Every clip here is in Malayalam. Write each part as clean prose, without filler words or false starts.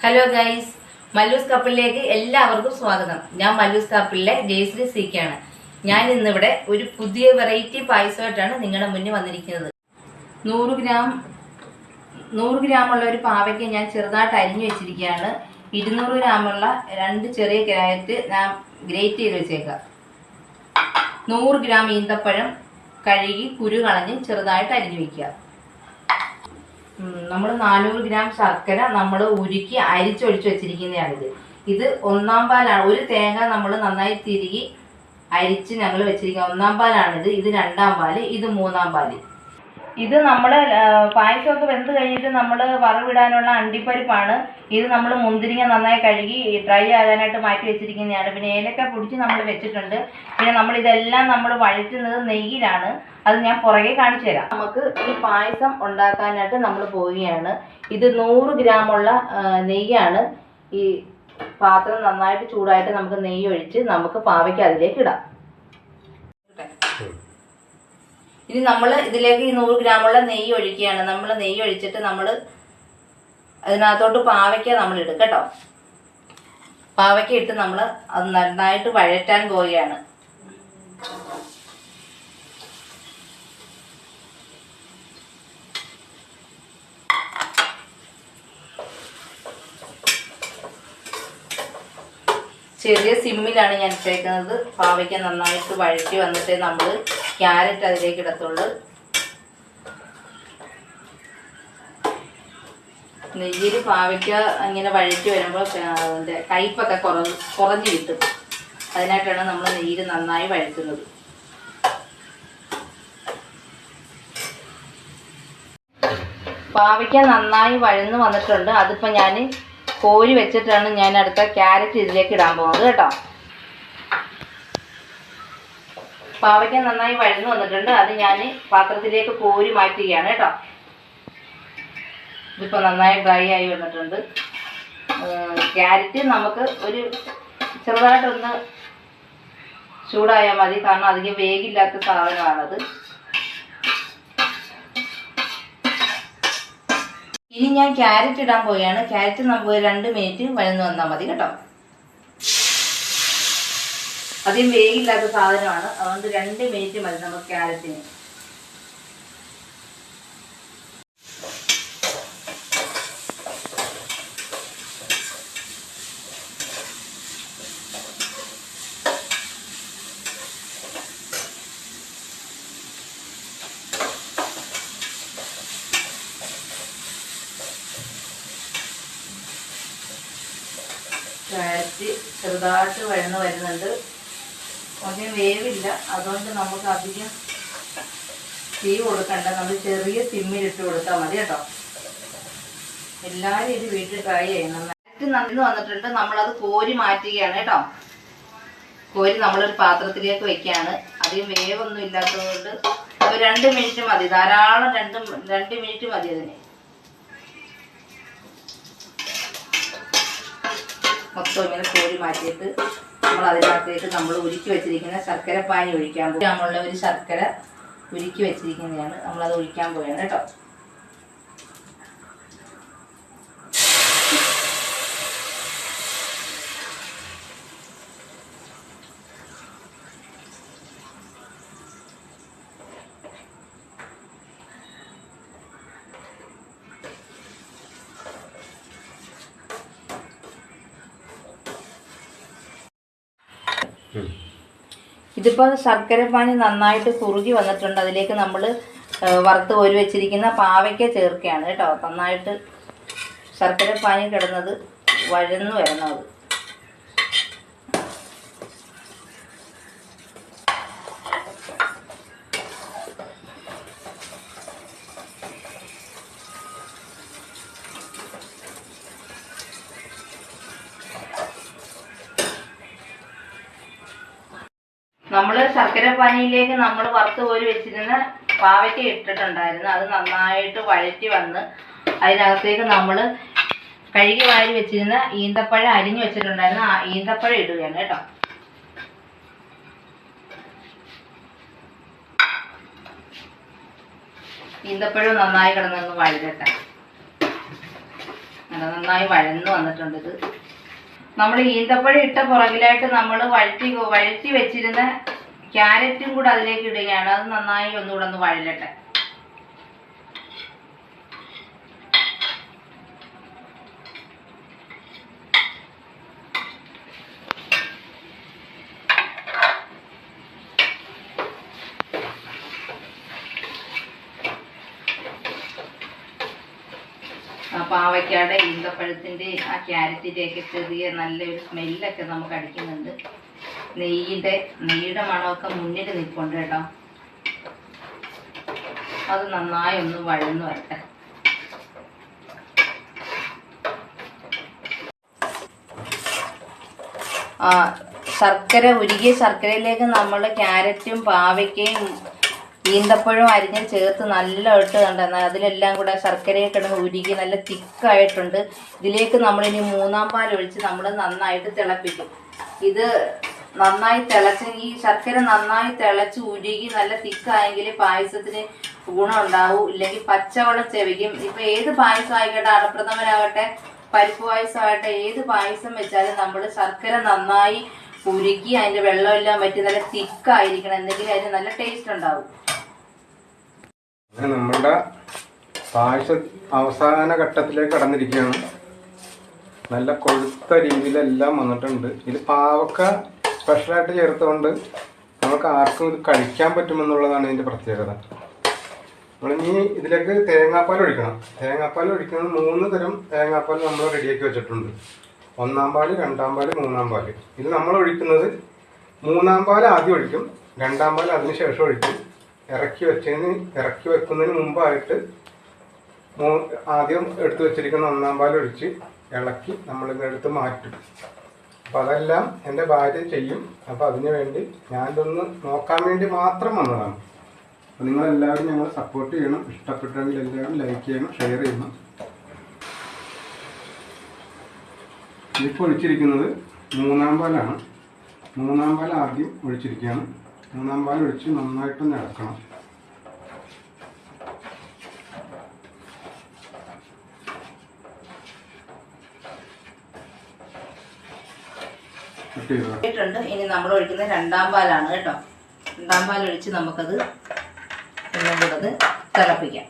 ഹലോ ഗൈസ്, മല്ലൂസ് കപ്പിളിലേക്ക് എല്ലാവർക്കും സ്വാഗതം. ഞാൻ മല്ലൂസ് കപ്പിളിലെ ജയശ്രീ സിക്കാണ്. ഞാൻ ഇന്നിവിടെ ഒരു പുതിയ വെറൈറ്റി പായസമായിട്ടാണ് നിങ്ങളുടെ മുന്നിൽ വന്നിരിക്കുന്നത്. 100 ഗ്രാമുള്ള ഒരു പാവയ്ക്ക് ഞാൻ ചെറുതായിട്ട് അരിഞ്ഞു വെച്ചിരിക്കുകയാണ്. 200 ഗ്രാമുള്ള 2 ചെറിയ ക്യാരറ്റ് ഞാൻ ഗ്രേറ്റ് ചെയ്ത് വെച്ചേക്കാം. 100 ഗ്രാം ഈന്തപ്പഴം കഴുകി കുരു കളഞ്ഞ് ചെറുതായിട്ട് അരിഞ്ഞു വയ്ക്കുക. നമ്മൾ 400 ഗ്രാം ശർക്കര നമ്മൾ ഉരുക്കി അരിച്ചൊഴിച്ച് വെച്ചിരിക്കുന്നതാണിത്. ഇത് ഒന്നാം പാലാണ്. ഒരു തേങ്ങ നമ്മൾ നന്നായി തിരുകി അരിച്ച് ഞങ്ങൾ വെച്ചിരിക്കുക. ഒന്നാം പാലാണിത്. ഇത് രണ്ടാം പാല്, ഇത് മൂന്നാം പാല്. ഇത് നമ്മൾ പായസമൊക്കെ വെന്ത് കഴിഞ്ഞിട്ട് നമ്മൾ വറവിടാനുള്ള അണ്ടിപ്പരിപ്പാണ്. ഇത് നമ്മൾ മുന്തിരിങ്ങ നന്നായി കഴുകി ഡ്രൈ ആകാനായിട്ട് മാറ്റി വെച്ചിരിക്കുന്നതാണ്. പിന്നെ ഏലക്ക പൊടിച്ച് നമ്മൾ വെച്ചിട്ടുണ്ട്. പിന്നെ നമ്മൾ ഇതെല്ലാം നമ്മൾ വഴറ്റുന്നത് നെയ്യിലാണ്. അത് ഞാൻ പുറകെ കാണിച്ചു തരാം. നമുക്ക് ഈ പായസം ഉണ്ടാക്കാനായിട്ട് നമ്മൾ പോവുകയാണ്. ഇത് 100 ഗ്രാമുള്ള നെയ്യാണ്. ഈ പാത്രം നന്നായിട്ട് ചൂടായിട്ട് നമുക്ക് നെയ്യ് ഒഴിച്ച് നമുക്ക് പാവയ്ക്ക് അതിലേക്ക് ഇടാം. ഇനി നമ്മൾ ഇതിലേക്ക് ഈ 100 ഗ്രാമുള്ള നെയ്യ് ഒഴിക്കുകയാണ്. നമ്മൾ നെയ്യ് ഒഴിച്ചിട്ട് നമ്മൾ അതിനകത്തോട്ട് പാവയ്ക്ക നമ്മൾ ഇടും കേട്ടോ. പാവയ്ക്ക ഇട്ട് നമ്മൾ അത് നന്നായിട്ട് വഴറ്റാൻ പോവുകയാണ്. ചെറിയ സിമ്മിലാണ് ഞാൻ ഇട്ടേക്കുന്നത്. പാവയ്ക്ക നന്നായിട്ട് വഴറ്റി വന്നിട്ട് നമ്മൾ ക്യാരറ്റ് അതിലേക്ക് ഇടത്തുള്ളൂ. നെയ്യിൽ പാവയ്ക്ക ഇങ്ങനെ വഴറ്റി വരുമ്പോൾ അതിൻ്റെ കയ്പ്പൊക്കെ കുറഞ്ഞ് കിട്ടും. അതിനായിട്ടാണ് നമ്മൾ നെയ്യിൽ നന്നായി വഴറ്റുന്നത്. പാവയ്ക്ക നന്നായി വഴന്ന് വന്നിട്ടുണ്ട്. അതിപ്പോൾ ഞാൻ കോരി വെച്ചിട്ടാണ് ഞാൻ അടുത്ത ക്യാരറ്റ് ഇതിലേക്ക് ഇടാൻ പോകുന്നത് കേട്ടോ. പാവയ്ക്ക നന്നായി വഴന്ന് വന്നിട്ടുണ്ട്. അത് ഞാൻ പാത്രത്തിലേക്ക് കോരി മാറ്റുകയാണ് കേട്ടോ. ഇതിപ്പോൾ നന്നായി ഡ്രൈ ആയി വന്നിട്ടുണ്ട്. ക്യാരറ്റ് നമുക്ക് ഒരു ചെറുതായിട്ടൊന്ന് ചൂടായാൽ മതി, കാരണം അധികം വേഗില്ലാത്ത സാധനമാണത്. ഇനി ഞാൻ ക്യാരറ്റ് ഇടാൻ പോവുകയാണ്. ക്യാരറ്റ് നമുക്ക് 2 മിനിറ്റ് വഴന്ന് വന്നാൽ മതി കേട്ടോ. അധികം വേഗില്ലാത്ത സാധനമാണ്, അതുകൊണ്ട് 2 മിനിറ്റ് മതി നമുക്ക് ക്യാരറ്റിന്. ക്യാരറ്റ് ചെറുതായിട്ട് വഴന്ന് വരുന്നുണ്ട്. അധികം വേവില്ല, അതുകൊണ്ട് നമുക്ക് അധികം തീ കൊടുക്കണ്ട. നമ്മൾ ചെറിയ സിമ്മിലിട്ട് കൊടുത്താൽ മതി കേട്ടോ. എല്ലാവരും ഇത് വീട്ടിൽ ട്രൈ ചെയ്യണം. ക്യാരറ്റ് നന്ന് വന്നിട്ടുണ്ട്. നമ്മളത് കോരി മാറ്റുകയാണ് കേട്ടോ. കോരി നമ്മളൊരു പാത്രത്തിലേക്ക് വെക്കുകയാണ്. അധികം വേവൊന്നും ഇല്ലാത്തതുകൊണ്ട് 2 മിനിറ്റ് മതി, ധാരാളം. 2 മിനിറ്റ് മതി അതിന്. മൊത്തം ഇങ്ങനെ കോരി മാറ്റിയിട്ട് നമ്മൾ അതിനകത്തേക്ക് നമ്മൾ ഉരുക്കി വെച്ചിരിക്കുന്ന ശർക്കര പാനി ഒഴിക്കാൻ പോകും. നമ്മളുള്ള ഒരു ശർക്കര ഉരുക്കി വെച്ചിരിക്കുന്നതാണ്, നമ്മളത് ഒഴിക്കാൻ പോവുകയാണ് കേട്ടോ. ഇതിപ്പോൾ ശർക്കരപ്പാനി നന്നായിട്ട് കുറുകി വന്നിട്ടുണ്ട്. അതിലേക്ക് നമ്മൾ വറുത്ത് കോരി വെച്ചിരിക്കുന്ന പാവയ്ക്ക ചേർക്കുകയാണ് കേട്ടോ. നന്നായിട്ട് ശർക്കരപ്പാനി കിടന്നത് വഴന്ന് വരണം. അത് നമ്മൾ ശർക്കരപ്പാനിയിലേക്ക് നമ്മൾ വറുത്ത് കോരി വെച്ചിരുന്ന പാവയ്ക്ക ഇട്ടിട്ടുണ്ടായിരുന്നു. അത് നന്നായിട്ട് വഴറ്റി വന്ന് അതിനകത്തേക്ക് നമ്മൾ കഴുകി വാരി വെച്ചിരുന്ന ഈന്തപ്പഴം അരിഞ്ഞു വെച്ചിട്ടുണ്ടായിരുന്നു. ആ ഈന്തപ്പഴം ഇടുകയാണ് കേട്ടോ. ഈന്തപ്പഴം നന്നായി കിടന്നൊന്ന് വഴറ്റട്ടെ. നന്നായി വഴന്നു വന്നിട്ടുണ്ട്. ഇത് നമ്മൾ ഈന്തപ്പഴം ഇട്ട പുറകിലായിട്ട് നമ്മൾ വഴറ്റി വെച്ചിരുന്ന ക്യാരറ്റും കൂടെ അതിലേക്ക് ഇടുകയാണ്. അത് നന്നായി ഒന്നുകൂടെ ഒന്ന് വഴലട്ടെ. പാവയ്ക്കാടെ ഈന്തപ്പഴത്തിൻ്റെ ആ ക്യാരറ്റിൻ്റെയൊക്കെ ചെറിയ നല്ലൊരു സ്മെല്ലൊക്കെ നമുക്ക് അടിക്കുന്നുണ്ട്. നെയ്യുടെ മണമൊക്കെ മുന്നിൽ നിൽപ്പുണ്ട് കേട്ടോ. അത് നന്നായി ഒന്ന് വഴന്നു വരട്ടെ. ഉരുകിയ ശർക്കരയിലേക്ക് നമ്മൾ ക്യാരറ്റും പാവയ്ക്കയും ഈന്തപ്പഴം അരിഞ്ഞ് ചേർത്ത് നല്ലതായിട്ട് കണ്ടെന്നാൽ അതിലെല്ലാം കൂടെ ശർക്കരയെ കിടന്ന് ഉരുകി നല്ല തിക്കായിട്ടുണ്ട്. ഇതിലേക്ക് നമ്മളിനി 3-ാം പാൽ ഒഴിച്ച് നമ്മൾ നന്നായിട്ട് തിളപ്പിക്കും. ഇത് നന്നായി തിളച്ച് ഈ ശർക്കര നന്നായി തിളച്ച് ഉരുകി നല്ല തിക്കായെങ്കിൽ പായസത്തിന് ഗുണം ഉണ്ടാവും. ഇല്ലെങ്കിൽ പച്ചവെള്ളം ചെവിക്കും. ഇപ്പം ഏത് പായസം ആയിക്കോട്ടെ, അടപ്രഥമനാകട്ടെ, പരിപ്പ് പായസമാകട്ടെ, ഏത് പായസം വെച്ചാലും നമ്മൾ ശർക്കര നന്നായി ഉരുക്കി അതിൻ്റെ വെള്ളമെല്ലാം പറ്റി നല്ല തിക്കായിരിക്കണം. എന്തെങ്കിലും അതിന് നല്ല ടേസ്റ്റ് ഉണ്ടാവും. നമ്മളുടെ പായസ അവസാന ഘട്ടത്തിലേക്ക് കടന്നിരിക്കുകയാണ്. നല്ല കൊഴുത്ത രീതിയിലെല്ലാം വന്നിട്ടുണ്ട്. ഇത് പാവക്ക സ്പെഷ്യലായിട്ട് ചേർത്തുകൊണ്ട് നമുക്ക് ആർക്കും ഇത് കഴിക്കാൻ പറ്റുമെന്നുള്ളതാണ് ഇതിൻ്റെ പ്രത്യേകത. നമ്മളിനി ഇതിലേക്ക് തേങ്ങാപ്പാൽ ഒഴിക്കണം. തേങ്ങാപ്പാൽ ഒഴിക്കുന്നത് 3 തരം തേങ്ങാപ്പാൽ നമ്മൾ റെഡിയാക്കി വെച്ചിട്ടുണ്ട്. 1-ാം പാൽ, 2-ാം പാൽ, 3-ാം പാൽ. ഇത് നമ്മൾ ഒഴിക്കുന്നത് 3-ാം പാൽ ആദ്യം ഒഴിക്കും, 2-ാം പാൽ അതിന് ശേഷം ഒഴിക്കും. ഇറക്കി വെക്കുന്നതിന് മുമ്പായിട്ട് ആദ്യം എടുത്തു വെച്ചിരിക്കുന്ന 1-ാം പാൽ ഒഴിച്ച് ഇളക്കി നമ്മളിതെടുത്ത് മാറ്റും. അപ്പോൾ അതെല്ലാം എൻ്റെ ഭാര്യ ചെയ്യും. അപ്പോൾ അതിനു വേണ്ടി ഞാനിതൊന്ന് നോക്കാൻ വേണ്ടി മാത്രം വന്നതാണ്. അപ്പോൾ നിങ്ങളെല്ലാവരും ഞങ്ങൾ സപ്പോർട്ട് ചെയ്യണം. ഇഷ്ടപ്പെട്ടെങ്കിൽ എല്ലാവരും ലൈക്ക് ചെയ്യണം, ഷെയർ ചെയ്യണം. ഇപ്പോൾ ഒഴിച്ചിരിക്കുന്നത് 3-ാം പാലാണ്. 3-ാം പാൽ ആദ്യം ഒഴിച്ചിരിക്കുകയാണ്. 3-ാം പാൽ ഒഴിച്ച് നന്നായിട്ടൊന്ന് ഇളക്കണം. ഇനി നമ്മൾ ഒഴിക്കുന്നത് 2-ാം പാലാണ് കേട്ടോ. 2-ാം പാൽ ഒഴിച്ച് നമുക്കത് ഒന്നും കൂടെ തിളപ്പിക്കാം.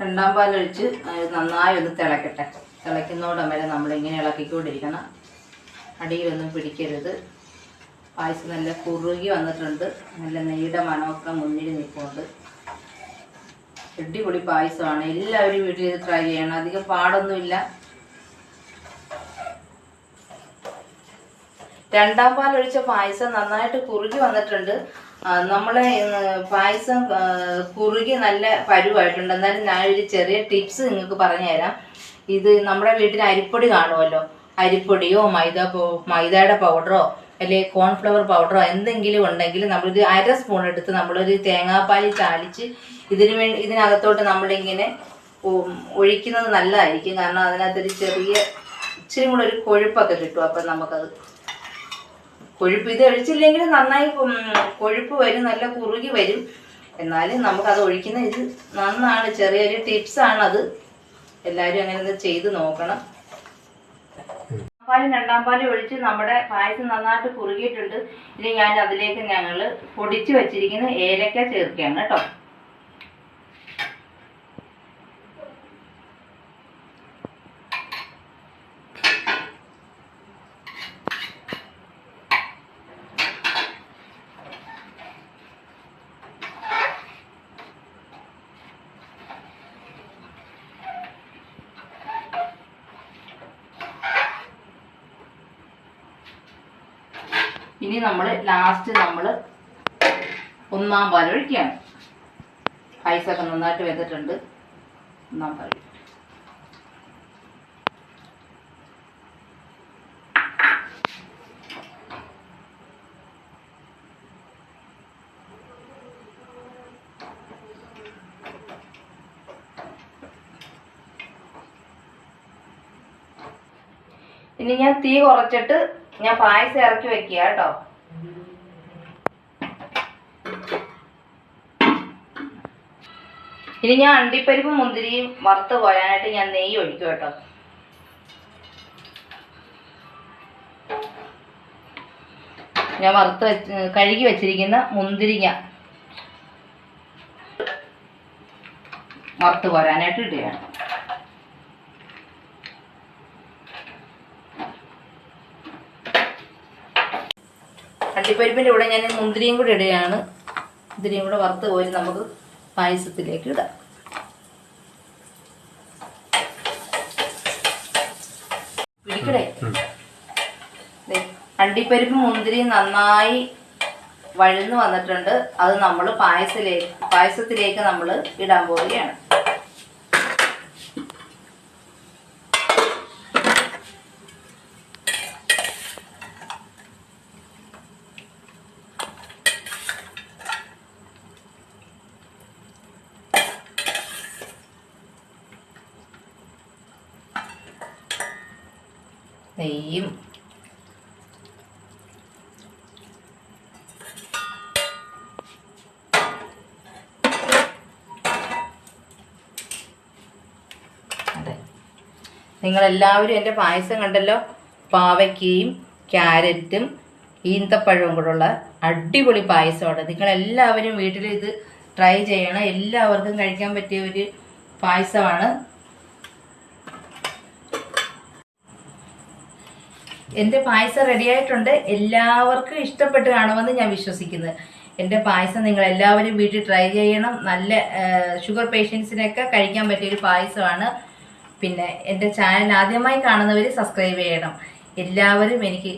രണ്ടാം പാലൊഴിച്ച് നന്നായി ഒന്ന് തിളക്കട്ടെ. തിളയ്ക്കുന്നോടം വരെ നമ്മളിങ്ങനെ ഇളക്കിക്കൊണ്ടിരിക്കണം. അടിയിലൊന്നും പിടിക്കരുത്. പായസം നല്ല കുറുകി വന്നിട്ടുണ്ട്. നല്ല നെയ്യുടെ മണമൊക്കെ മുന്നിൽ നിൽക്കുന്നുണ്ട്. അടിപൊളി പായസമാണ്. എല്ലാവരും വീട്ടിൽ ഇത് ട്രൈ ചെയ്യണം. അധികം പാടൊന്നുമില്ല. 2-ാം പാലൊഴിച്ച പായസം നന്നായിട്ട് കുറുകി വന്നിട്ടുണ്ട്. നമ്മളെ പായസം കുറുകി നല്ല പരുവായിട്ടുണ്ട്. എന്നാലും ഞാനൊരു ചെറിയ ടിപ്സ് നിങ്ങൾക്ക് പറഞ്ഞു തരാം. ഇത് നമ്മുടെ വീട്ടിൽ അരിപ്പൊടി കാണുമല്ലോ, അരിപ്പൊടിയോ മൈദയുടെ പൗഡറോ അല്ലെങ്കിൽ കോൺഫ്ലവർ പൗഡറോ എന്തെങ്കിലും ഉണ്ടെങ്കിൽ നമ്മളിത് 1/2 സ്പൂൺ എടുത്ത് നമ്മളൊരു തേങ്ങാപ്പാൽ ചാലിച്ച് ഇതിനകത്തോട്ട് നമ്മളിങ്ങനെ ഒഴിക്കുന്നത് നല്ലതായിരിക്കും. കാരണം അതിനകത്തൊരു ഇച്ചിരി കൂടെ ഒരു കൊഴുപ്പൊക്കെ കിട്ടും. അപ്പം നമുക്കത് കൊഴുപ്പ് ഇത് ഒഴിച്ചില്ലെങ്കിൽ നന്നായി കൊഴുപ്പ് വരും, നല്ല കുറുകി വരും. എന്നാലും നമുക്കത് ഒഴിക്കുന്ന ഇത് നന്നാണ്. ചെറിയൊരു ടിപ്സാണത്. എല്ലാവരും അങ്ങനെ ചെയ്ത് നോക്കണം. 2-ാം പാലും ഒഴിച്ച് നമ്മുടെ പായസം നന്നായിട്ട് കുറുകിയിട്ടുണ്ട്. ഇനി ഞാൻ അതിലേക്ക് ഞങ്ങൾ പൊടിച്ച് വെച്ചിരിക്കുന്ന ഏലക്ക ചേർക്കുകയാണ് കേട്ടോ. ഇനി നമ്മൾ ലാസ്റ്റ് 1-ാം പാൽ ഒഴിക്കുകയാണ്. പായസമൊക്കെ നന്നായിട്ട് വെന്തിട്ടുണ്ട്. 1-ാം പാൽ ഇനി ഞാൻ തീ കുറച്ചിട്ട് ഞാൻ പായസം ഇറക്കി വെക്കുക കേട്ടോ. ഇനി ഞാൻ അണ്ടിപ്പരിപ്പും മുന്തിരിയും വറുത്ത് കോരാനായിട്ട് ഞാൻ നെയ്യ് ഒഴിക്കും കേട്ടോ. ഞാൻ കഴുകി വെച്ചിരിക്കുന്ന മുന്തിരിങ്ങ വറുത്ത് കോരാനായിട്ട് ഇടുകയാണ്. അണ്ടിപ്പരിപ്പിൻ്റെ കൂടെ ഞാൻ മുന്തിരിയും കൂടി ഇടുകയാണ്. മുന്തിരിയും കൂടെ വറുത്ത് കോരി നമുക്ക് പായസത്തിലേക്ക് ഇടാം. പിടിക്കടേ. അണ്ടിപ്പരിപ്പ് മുന്തിരി നന്നായി വഴന്നു വന്നിട്ടുണ്ട്. അത് നമ്മൾ പായസത്തിലേക്ക് നമ്മൾ ഇടാൻ പോവുകയാണ്. നെയ്യും അതെ, നിങ്ങളെല്ലാവരും എൻ്റെ പായസം കണ്ടല്ലോ. പാവയ്ക്കയും ക്യാരറ്റും ഈന്തപ്പഴവും കൂടെയുള്ള അടിപൊളി പായസമാണ്. നിങ്ങളെല്ലാവരും വീട്ടിൽ ഇത് ട്രൈ ചെയ്യണം. എല്ലാവർക്കും കഴിക്കാൻ പറ്റിയ ഒരു പായസമാണ്. എൻ്റെ പായസം റെഡിയായിട്ടുണ്ട്. എല്ലാവർക്കും ഇഷ്ടപ്പെട്ട് കാണുമെന്ന് ഞാൻ വിശ്വസിക്കുന്നു. എൻ്റെ പായസം നിങ്ങൾ എല്ലാവരും വീട്ടിൽ ട്രൈ ചെയ്യണം. നല്ല ഷുഗർ പേഷ്യൻസിനൊക്കെ കഴിക്കാൻ പറ്റിയൊരു പായസമാണ്. പിന്നെ എൻ്റെ ചാനൽ ആദ്യമായി കാണുന്നവർ സബ്സ്ക്രൈബ് ചെയ്യണം. എല്ലാവരും എനിക്ക്